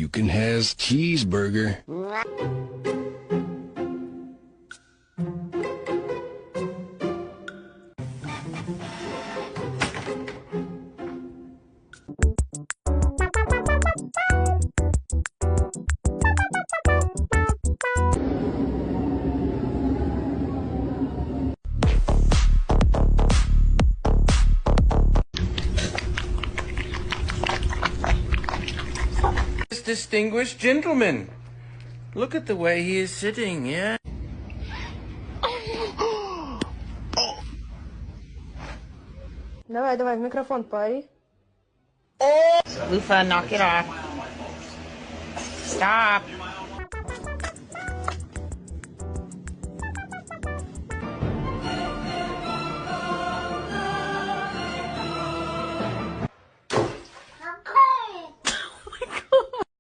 You can has cheeseburger. This distinguished gentleman. Look at the way he is sitting, yeah? Давай, давай, в микрофон пари. Lufa, knock it off. Stop.